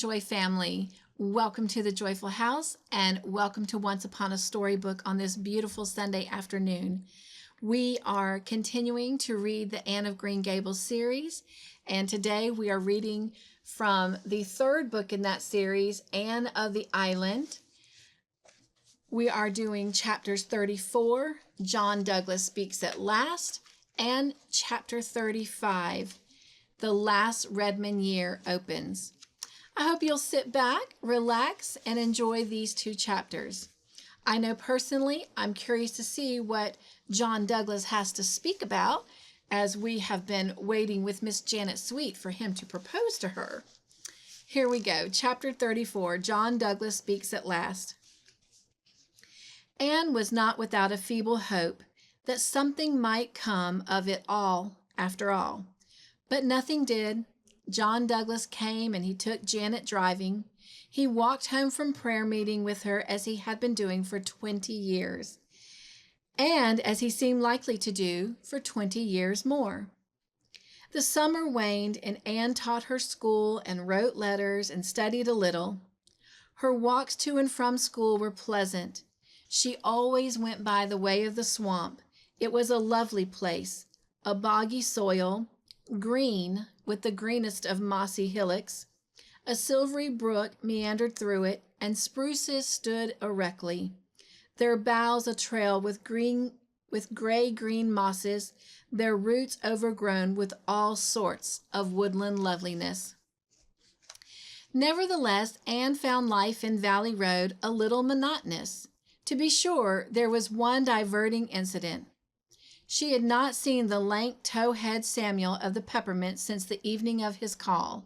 Joy family. Welcome to the Joyful House and welcome to Once Upon a Storybook on this beautiful Sunday afternoon. We are continuing to read the Anne of Green Gables series, and today we are reading from the third book in that series, Anne of the Island. We are doing chapters 34, John Douglas Speaks at Last, and chapter 35, The Last Redmond Year Opens. I hope you'll sit back, relax, and enjoy these two chapters. I know personally I'm curious to see what John Douglas has to speak about, as we have been waiting with Miss Janet Sweet for him to propose to her. Here we go, chapter 34, John Douglas Speaks at Last. Anne was not without a feeble hope that something might come of it all after all. But nothing did. John Douglas came and he took Janet driving. He walked home from prayer meeting with her as he had been doing for 20 years, and as he seemed likely to do for 20 years more. The summer waned and Anne taught her school and wrote letters and studied a little. Her walks to and from school were pleasant. She always went by the way of the swamp. It was a lovely place, a boggy soil, green with the greenest of mossy hillocks. A silvery brook meandered through it, and spruces stood erectly, their boughs a trail with gray-green mosses, their roots overgrown with all sorts of woodland loveliness. Nevertheless, Anne found life in Valley Road a little monotonous. To be sure, there was one diverting incident. She had not seen the lank tow-head Samuel of the Peppermint since the evening of his call,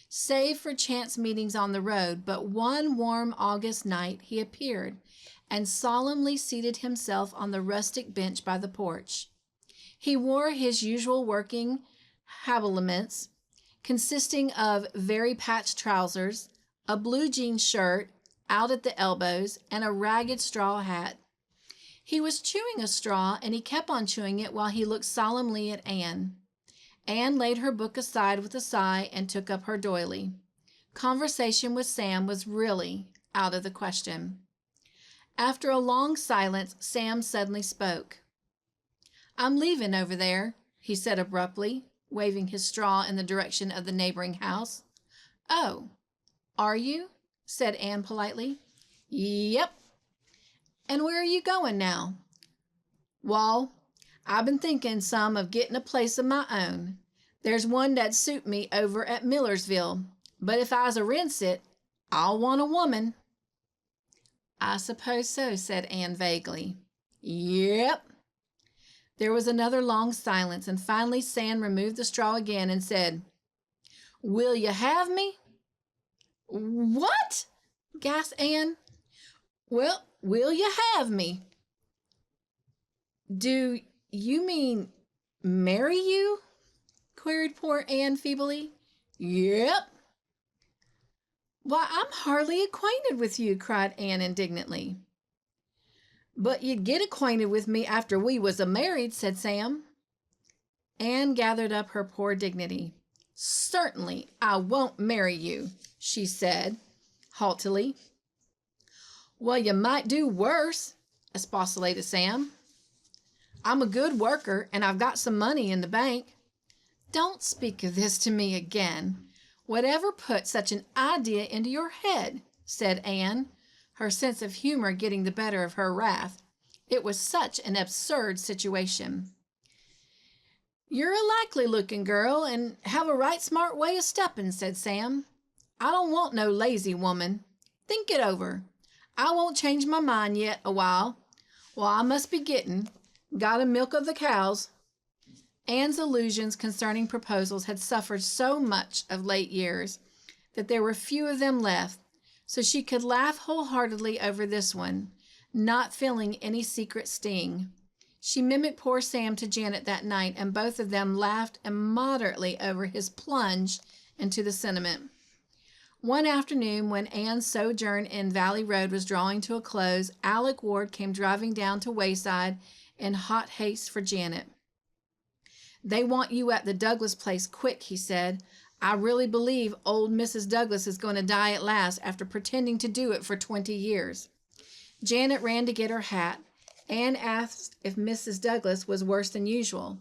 save for chance meetings on the road, but one warm August night he appeared and solemnly seated himself on the rustic bench by the porch. He wore his usual working habiliments, consisting of very patched trousers, a blue jean shirt out at the elbows, and a ragged straw hat. He was chewing a straw, and he kept on chewing it while he looked solemnly at Anne. Anne laid her book aside with a sigh and took up her doily. Conversation with Sam was really out of the question. After a long silence, Sam suddenly spoke. "I'm leaving over there," he said abruptly, waving his straw in the direction of the neighboring house. "Oh, are you?" said Anne politely. "Yep." "And where are you going now?" "Wall, I've been thinking some of getting a place of my own. There's one that'd suit me over at Millersville, but if I's a rents it, I'll want a woman." "I suppose so," said Anne vaguely. "Yep." There was another long silence, and finally Sam removed the straw again and said, "Will you have me?" "What?" gasped Anne. "Well, will you have me?" "Do you mean marry you?" queried poor Anne feebly. "Yep." "Why, I'm hardly acquainted with you," cried Anne indignantly. "But you'd get acquainted with me after we was a-married," said Sam. Anne gathered up her poor dignity. "Certainly I won't marry you," she said haughtily. "Well, you might do worse," expostulated Sam. "I'm a good worker, and I've got some money in the bank." "Don't speak of this to me again. Whatever put such an idea into your head?" said Anne, her sense of humor getting the better of her wrath. It was such an absurd situation. "You're a likely-looking girl, and have a right smart way of stepping," said Sam. "I don't want no lazy woman. Think it over. I won't change my mind yet awhile. Well, I must be getting. Gotta milk of the cows." Anne's illusions concerning proposals had suffered so much of late years that there were few of them left, so she could laugh wholeheartedly over this one, not feeling any secret sting. She mimicked poor Sam to Janet that night, and both of them laughed immoderately over his plunge into the sentiment. One afternoon, when Anne's sojourn in Valley Road was drawing to a close, Alec Ward came driving down to Wayside in hot haste for Janet. "They want you at the Douglas place quick," he said. I really believe old Mrs. Douglas is going to die at last after pretending to do it for 20 years. Janet ran to get her hat. Anne asked if Mrs. Douglas was worse than usual.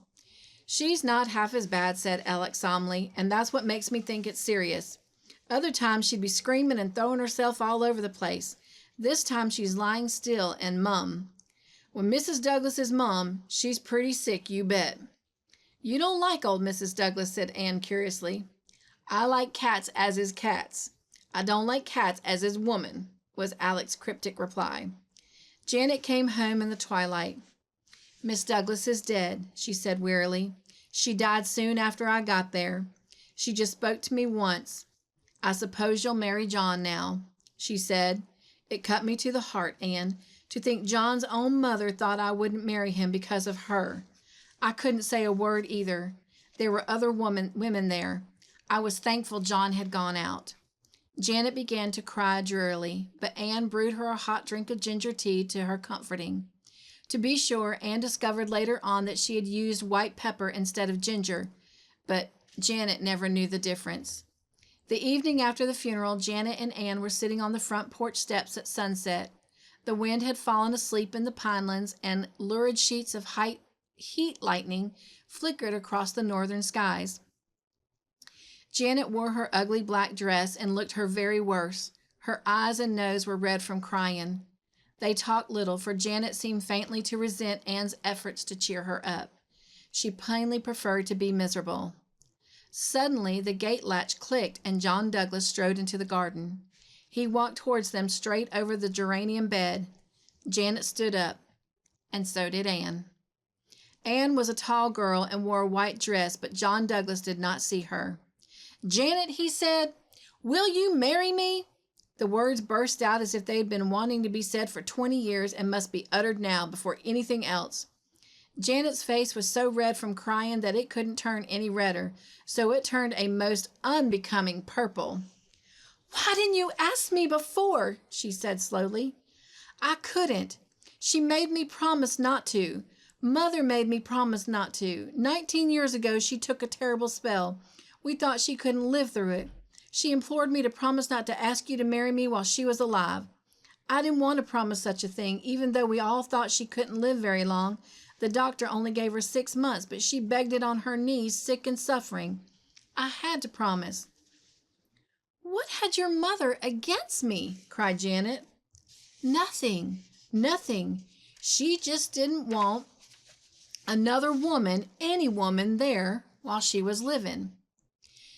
She's not half as bad, said Alex solemnly, and that's what makes me think it's serious. Other times she'd be screaming and throwing herself all over the place. This time she's lying still and mum. When Mrs. Douglas is mum, she's pretty sick, you bet. You don't like old Mrs. Douglas, said Anne curiously. I like cats as is cats. I don't like cats as is woman, was Alex's cryptic reply. Janet came home in the twilight. Miss Douglas is dead, she said wearily. She died soon after I got there. She just spoke to me once. I suppose you'll marry John now, she said. It cut me to the heart, Anne, to think John's own mother thought I wouldn't marry him because of her. I couldn't say a word either. There were other women there. I was thankful John had gone out. Janet began to cry drearily, but Anne brewed her a hot drink of ginger tea to her comforting. To be sure, Anne discovered later on that she had used white pepper instead of ginger, but Janet never knew the difference. The evening after the funeral, Janet and Anne were sitting on the front porch steps at sunset. The wind had fallen asleep in the pinelands, and lurid sheets of heat lightning flickered across the northern skies. Janet wore her ugly black dress and looked her very worst. Her eyes and nose were red from crying. They talked little, for Janet seemed faintly to resent Anne's efforts to cheer her up. She plainly preferred to be miserable. Suddenly, the gate latch clicked, and John Douglas strode into the garden. He walked towards them straight over the geranium bed. Janet stood up, and so did Anne. Anne was a tall girl and wore a white dress, but John Douglas did not see her. Janet, he said, will you marry me? The words burst out as if they had been wanting to be said for 20 years and must be uttered now before anything else. Janet's face was so red from crying that it couldn't turn any redder, so it turned a most unbecoming purple. Why didn't you ask me before? She said slowly. I couldn't. She made me promise not to. Mother made me promise not to. 19 years ago, she took a terrible spell. We thought she couldn't live through it. She implored me to promise not to ask you to marry me while she was alive. I didn't want to promise such a thing, even though we all thought she couldn't live very long. The doctor only gave her 6 months, but she begged it on her knees, sick and suffering. I had to promise. What had your mother against me? Cried Janet. Nothing. She just didn't want another woman, any woman, there while she was living.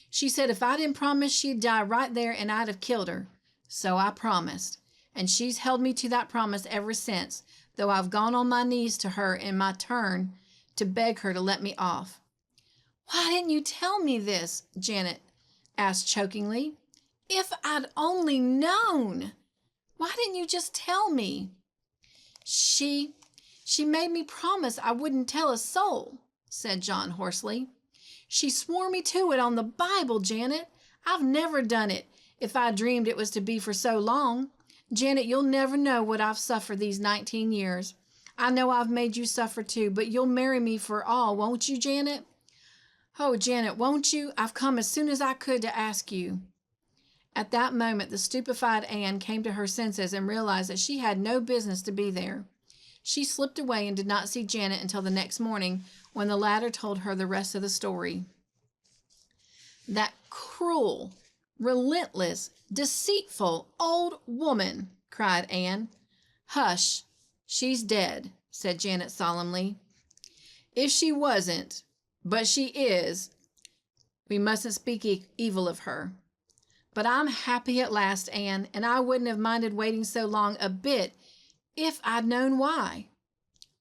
She said if I didn't promise, she'd die right there and I'd have killed her. So I promised. And she's held me to that promise ever since, though I've gone on my knees to her in my turn to beg her to let me off. Why didn't you tell me this? Janet asked chokingly. If I'd only known. Why didn't you just tell me? She made me promise I wouldn't tell a soul, said John hoarsely. She swore me to it on the Bible, Janet. I've never done it, if I dreamed it was to be for so long. Janet, you'll never know what I've suffered these 19 years. I know I've made you suffer too, but you'll marry me for all, won't you, Janet? Oh, Janet, won't you? I've come as soon as I could to ask you. At that moment, the stupefied Anne came to her senses and realized that she had no business to be there. She slipped away and did not see Janet until the next morning, when the latter told her the rest of the story. That cruel, relentless, deceitful old woman, cried Anne. Hush, she's dead, said Janet solemnly. If she wasn't, but she is, we mustn't speak evil of her. But I'm happy at last, Anne, and I wouldn't have minded waiting so long a bit if I'd known why.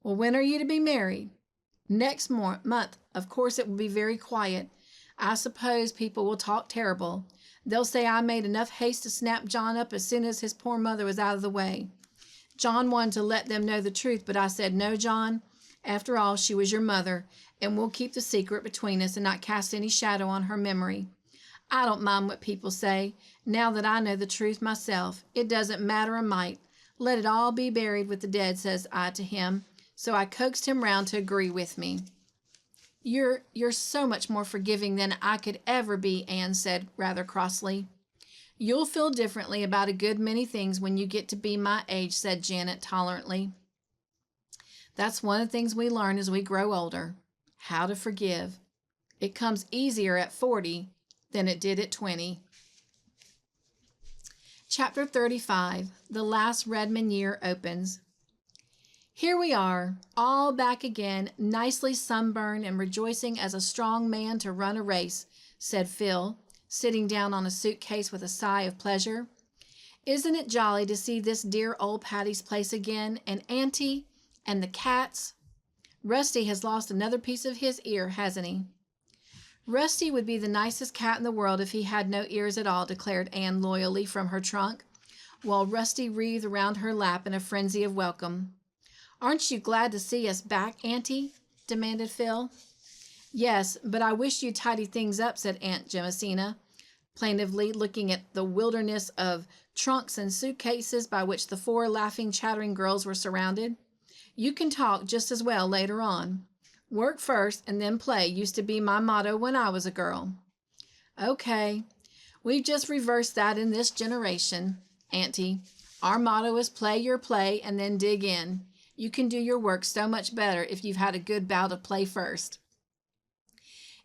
Well, when are you to be married? Next month. Of course it will be very quiet. I suppose people will talk terrible. They'll say I made enough haste to snap John up as soon as his poor mother was out of the way. John wanted to let them know the truth, but I said, no, John. After all, she was your mother, and we'll keep the secret between us and not cast any shadow on her memory. I don't mind what people say, now that I know the truth myself. It doesn't matter a mite. Let it all be buried with the dead, says I to him. So I coaxed him round to agree with me. You're so much more forgiving than I could ever be, Anne said rather crossly. You'll feel differently about a good many things when you get to be my age, said Janet tolerantly. That's one of the things we learn as we grow older, how to forgive. It comes easier at 40 than it did at 20. Chapter 35, The Last Redmond Year opens. Here we are, all back again, nicely sunburned and rejoicing as a strong man to run a race, said Phil, sitting down on a suitcase with a sigh of pleasure. Isn't it jolly to see this dear old Patty's Place again, and Auntie, and the cats? Rusty has lost another piece of his ear, hasn't he? Rusty would be the nicest cat in the world if he had no ears at all, declared Anne loyally from her trunk, while Rusty wreathed around her lap in a frenzy of welcome. Aren't you glad to see us back, Auntie? Demanded Phil. Yes, but I wish you'd tidy things up, said Aunt Jamesina, plaintively, looking at the wilderness of trunks and suitcases by which the four laughing, chattering girls were surrounded. You can talk just as well later on. Work first and then play used to be my motto when I was a girl. Okay, we've just reversed that in this generation, Auntie. Our motto is play your play and then dig in. You can do your work so much better if you've had a good bout of play first.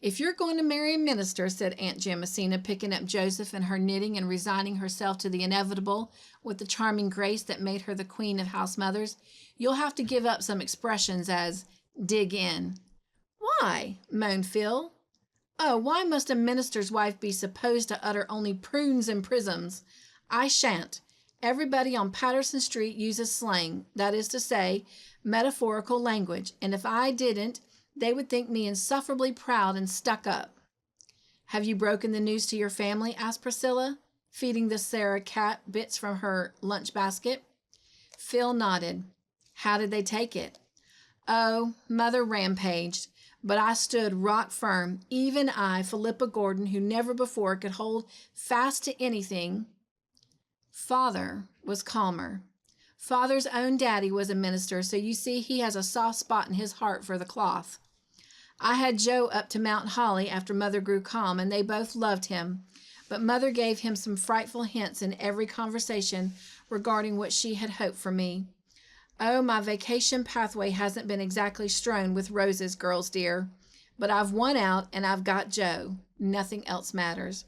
If you're going to marry a minister, said Aunt Jamesina, picking up Joseph and her knitting and resigning herself to the inevitable with the charming grace that made her the queen of house mothers, you'll have to give up some expressions as dig in. Why? Moaned Phil. Oh, why must a minister's wife be supposed to utter only prunes and prisms? I shan't. Everybody on Patterson Street uses slang, that is to say, metaphorical language, and if I didn't, they would think me insufferably proud and stuck up. Have you broken the news to your family? Asked Priscilla, feeding the Sarah cat bits from her lunch basket. Phil nodded. How did they take it? Oh, Mother rampaged, but I stood rock firm, even I, Philippa Gordon, who never before could hold fast to anything. Father was calmer. Father's own daddy was a minister, so you see he has a soft spot in his heart for the cloth. I had Joe up to Mount Holly after Mother grew calm, and they both loved him, but Mother gave him some frightful hints in every conversation regarding what she had hoped for me. Oh, my vacation pathway hasn't been exactly strewn with roses, girls dear, but I've won out and I've got Joe. Nothing else matters.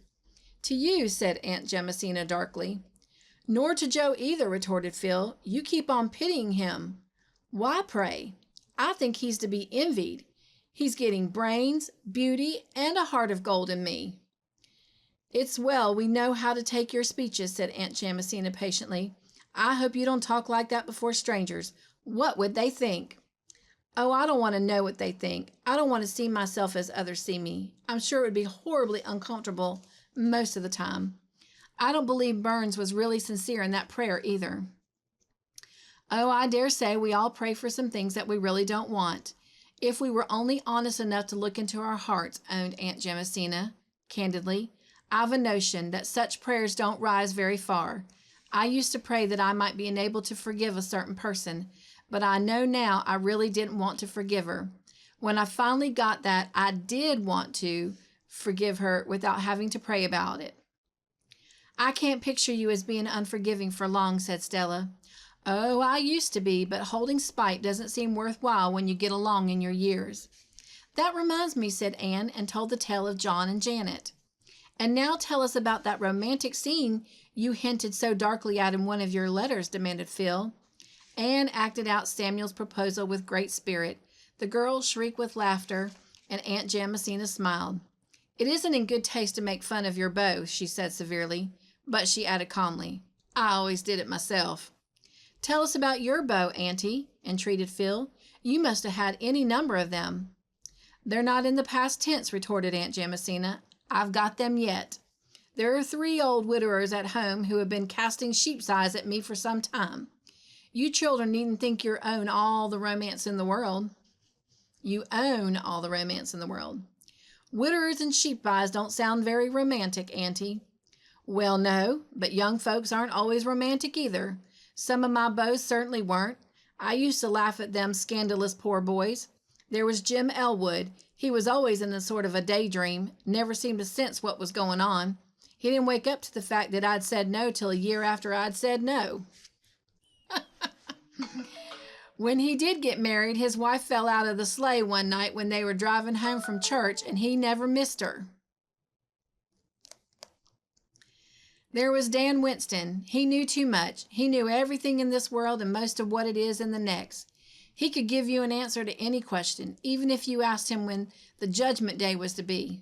To you, said Aunt Jamesina darkly. Nor to Joe either, retorted Phil. You keep on pitying him. Why, pray? I think he's to be envied. He's getting brains, beauty, and a heart of gold in me. It's well we know how to take your speeches, said Aunt Jamesina patiently. I hope you don't talk like that before strangers. What would they think? Oh, I don't want to know what they think. I don't want to see myself as others see me. I'm sure it would be horribly uncomfortable most of the time. I don't believe Burns was really sincere in that prayer either. Oh, I dare say we all pray for some things that we really don't want. If we were only honest enough to look into our hearts, owned Aunt Jamesina, candidly, I've a notion that such prayers don't rise very far. I used to pray that I might be enabled to forgive a certain person, but I know now I really didn't want to forgive her. When I finally got that, I did want to forgive her without having to pray about it. I can't picture you as being unforgiving for long, said Stella. Oh, I used to be, but holding spite doesn't seem worthwhile when you get along in your years. That reminds me, said Anne, and told the tale of John and Janet. And now tell us about that romantic scene you hinted so darkly at in one of your letters, demanded Phil. Anne acted out Samuel's proposal with great spirit. The girls shrieked with laughter, and Aunt Jamesina smiled. It isn't in good taste to make fun of your beau, she said severely, but she added calmly, I always did it myself. Tell us about your beau, Auntie, entreated Phil. You must have had any number of them. They're not in the past tense, retorted Aunt Jamesina. I've got them yet. There are 3 old widowers at home who have been casting sheep's eyes at me for some time. You children needn't think you own all the romance in the world. You own all the romance in the world. Widowers and sheep's eyes don't sound very romantic, Auntie. Well, no, but young folks aren't always romantic either. Some of my beaux certainly weren't. I used to laugh at them scandalous poor boys. There was Jim Elwood. He was always in a sort of a daydream, never seemed to sense what was going on. He didn't wake up to the fact that I'd said no till a year after I'd said no. When he did get married, his wife fell out of the sleigh one night when they were driving home from church, and he never missed her. There was Dan Winston. He knew too much. He knew everything in this world and most of what it is in the next. He could give you an answer to any question, even if you asked him when the judgment day was to be.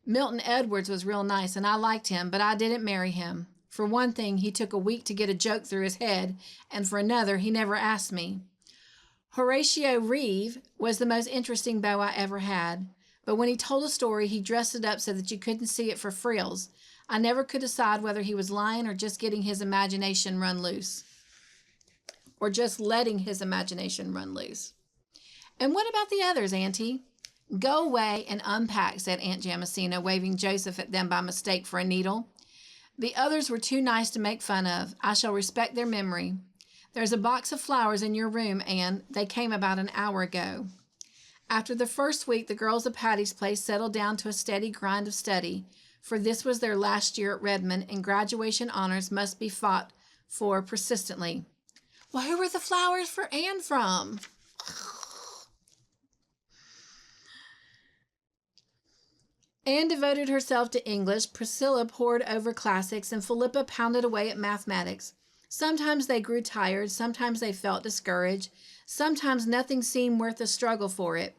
Milton Edwards was real nice, and I liked him, but I didn't marry him. For one thing, he took a week to get a joke through his head, and for another, he never asked me. Horatio Reeve was the most interesting beau I ever had, but when he told a story, he dressed it up so that you couldn't see it for frills. I never could decide whether he was lying or just getting his imagination run loose. Or just letting his imagination run loose. And what about the others, Auntie? Go away and unpack, said Aunt Jamesina, waving Joseph at them by mistake for a needle. The others were too nice to make fun of. I shall respect their memory. There's a box of flowers in your room, Anne. They came about an hour ago. After the first week, the girls of Patty's Place settled down to a steady grind of study, for this was their last year at Redmond, and graduation honors must be fought for persistently. Well, who were the flowers for Anne from? Anne devoted herself to English, Priscilla pored over classics, and Philippa pounded away at mathematics. Sometimes they grew tired, sometimes they felt discouraged, sometimes nothing seemed worth the struggle for it.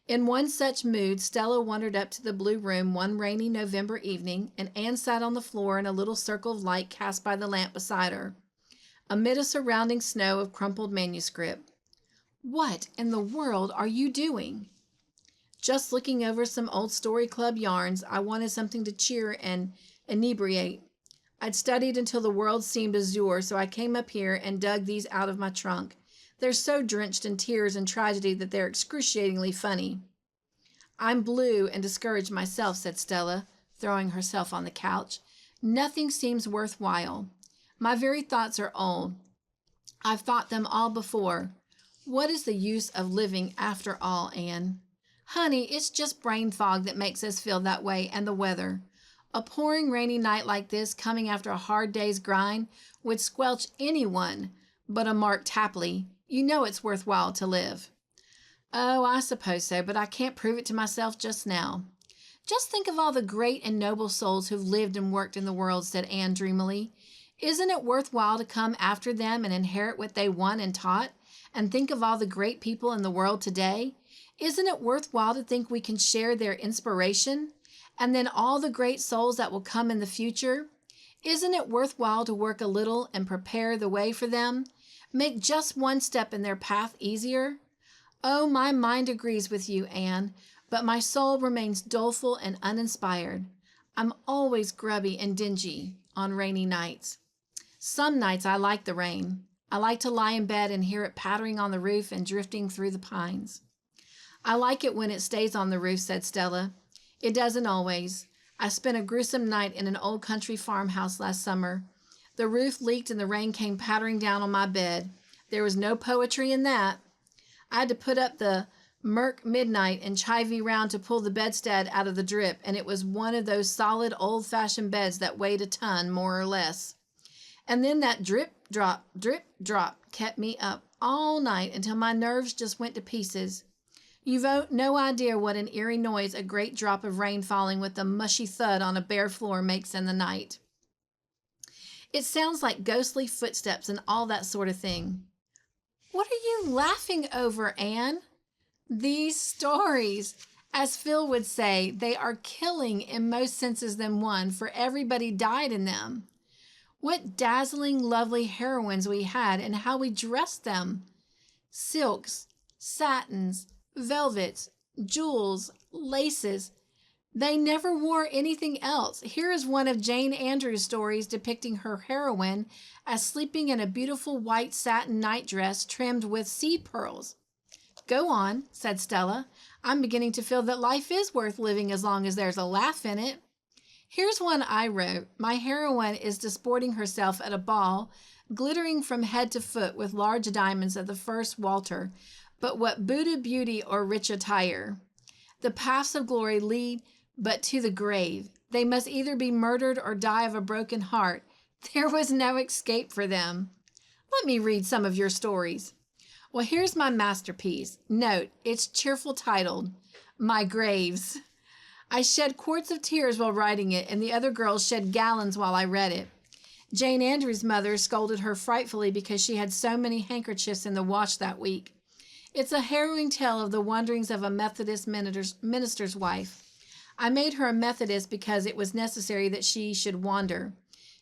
In one such mood, Stella wandered up to the blue room one rainy November evening, and Anne sat on the floor in a little circle of light cast by the lamp beside her, amid a surrounding snow of crumpled manuscript. What in the world are you doing? Just looking over some old story club yarns. I wanted something to cheer and inebriate. I'd studied until the world seemed azure, so I came up here and dug these out of my trunk. They're so drenched in tears and tragedy that they're excruciatingly funny. I'm blue and discouraged myself, said Stella, throwing herself on the couch. Nothing seems worthwhile. My very thoughts are old. I've thought them all before. What is the use of living after all, Anne? Honey, it's just brain fog that makes us feel that way, and the weather. A pouring rainy night like this, coming after a hard day's grind, would squelch anyone but a Mark Tapley. You know it's worthwhile to live. Oh, I suppose so, but I can't prove it to myself just now. Just think of all the great and noble souls who've lived and worked in the world, said Anne dreamily. Isn't it worthwhile to come after them and inherit what they won and taught? And think of all the great people in the world today. Isn't it worthwhile to think we can share their inspiration? And then all the great souls that will come in the future? Isn't it worthwhile to work a little and prepare the way for them? Make just one step in their path easier? Oh, my mind agrees with you, Anne, but my soul remains doleful and uninspired. I'm always grubby and dingy on rainy nights. Some nights I like the rain. I like to lie in bed and hear it pattering on the roof and drifting through the pines. I like it when it stays on the roof, said Stella. It doesn't always. I spent a gruesome night in an old country farmhouse last summer. The roof leaked and the rain came pattering down on my bed. There was no poetry in that. I had to put up the murk midnight and chivy round to pull the bedstead out of the drip, and it was one of those solid old-fashioned beds that weighed a ton, more or less. And then that drip, drop, kept me up all night until my nerves just went to pieces. You've no idea what an eerie noise a great drop of rain falling with a mushy thud on a bare floor makes in the night. It sounds like ghostly footsteps and all that sort of thing. What are you laughing over, Anne? These stories, as Phil would say, they are killing in most senses than one, for everybody died in them. What dazzling, lovely heroines we had, and how we dressed them. Silks, satins, velvets, jewels, laces. They never wore anything else. Here is one of Jane Andrews' stories depicting her heroine as sleeping in a beautiful white satin nightdress trimmed with seed pearls. Go on, said Stella. I'm beginning to feel that life is worth living as long as there's a laugh in it. Here's one I wrote. My heroine is disporting herself at a ball, glittering from head to foot with large diamonds of the first Walter, but what booted beauty or rich attire? The paths of glory lead but to the grave. They must either be murdered or die of a broken heart. There was no escape for them. Let me read some of your stories. Well, here's my masterpiece. Note, it's cheerful titled, My Graves. I shed quarts of tears while writing it, and the other girls shed gallons while I read it. Jane Andrews' mother scolded her frightfully because she had so many handkerchiefs in the wash that week. It's a harrowing tale of the wanderings of a Methodist minister's wife. I made her a Methodist because it was necessary that she should wander.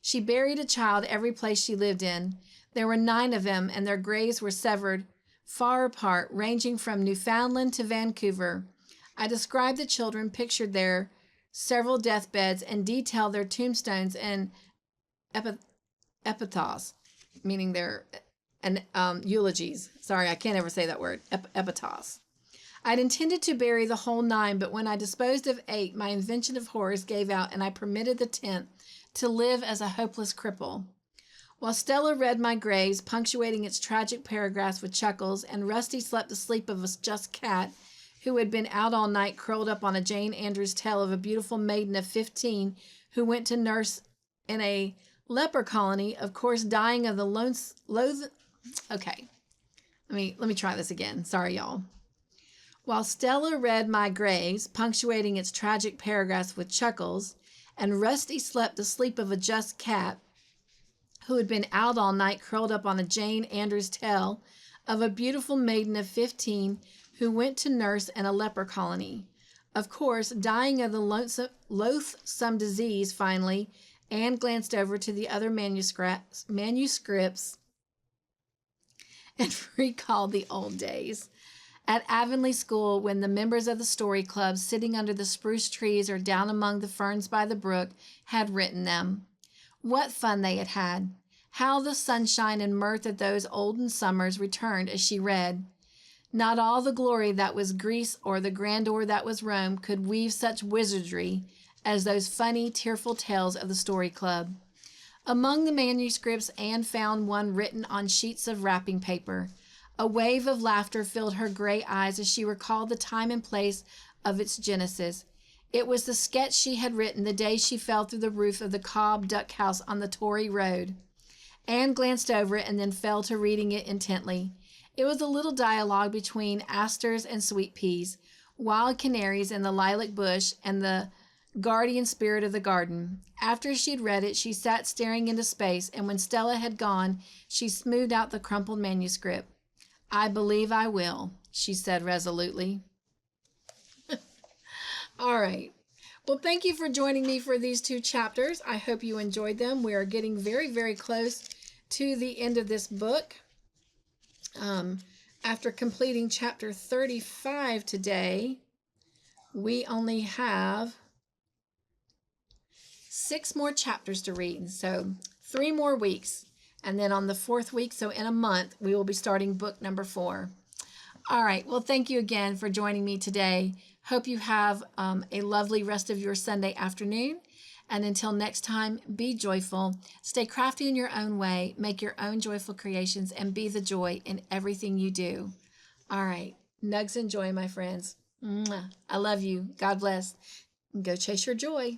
She buried a child every place she lived in. There were 9 of them, and their graves were severed far apart, ranging from Newfoundland to Vancouver. I described the children pictured their several deathbeds and detailed their tombstones and epitaphs, meaning their eulogies. Sorry, I can't ever say that word. Epitaphs. I'd intended to bury the whole 9, but when I disposed of 8, my invention of horrors gave out, and I permitted the 10th to live as a hopeless cripple. While Stella read my graves, punctuating its tragic paragraphs with chuckles, and Rusty slept the sleep of a just cat who had been out all night curled up on a Jane Andrews tale of a beautiful maiden of 15 who went to nurse in a leper colony, of course dying of the Okay, let me try this again. Sorry, y'all. While Stella read my graves, punctuating its tragic paragraphs with chuckles, and Rusty slept the sleep of a just cat who had been out all night curled up on a Jane Andrews tale of a beautiful maiden of 15 who went to nurse in a leper colony. Of course, dying of the loathsome disease, finally, Anne glanced over to the other manuscripts and recalled the old days. At Avonlea School, when the members of the story club, sitting under the spruce trees or down among the ferns by the brook, had written them. What fun they had had! How the sunshine and mirth of those olden summers returned as she read. Not all the glory that was Greece or the grandeur that was Rome could weave such wizardry as those funny, tearful tales of the story club. Among the manuscripts, Anne found one written on sheets of wrapping paper. A wave of laughter filled her gray eyes as she recalled the time and place of its genesis. It was the sketch she had written the day she fell through the roof of the Cobb duck house on the Torrey Road. Anne glanced over it and then fell to reading it intently. It was a little dialogue between asters and sweet peas, wild canaries in the lilac bush, and the guardian spirit of the garden. After she'd read it, she sat staring into space, and when Stella had gone, she smoothed out the crumpled manuscript. I believe I will, she said resolutely. All right. Well, thank you for joining me for these 2 chapters. I hope you enjoyed them. We are getting very, very close to the end of this book. After completing chapter 35 today, we only have 6 more chapters to read. So 3 more weeks. And then on the 4th week, so in a month, we will be starting book number 4. All right. Well, thank you again for joining me today. Hope you have a lovely rest of your Sunday afternoon. And until next time, be joyful. Stay crafty in your own way. Make your own joyful creations and be the joy in everything you do. All right. Nugs and joy, my friends. Mwah. I love you. God bless. Go chase your joy.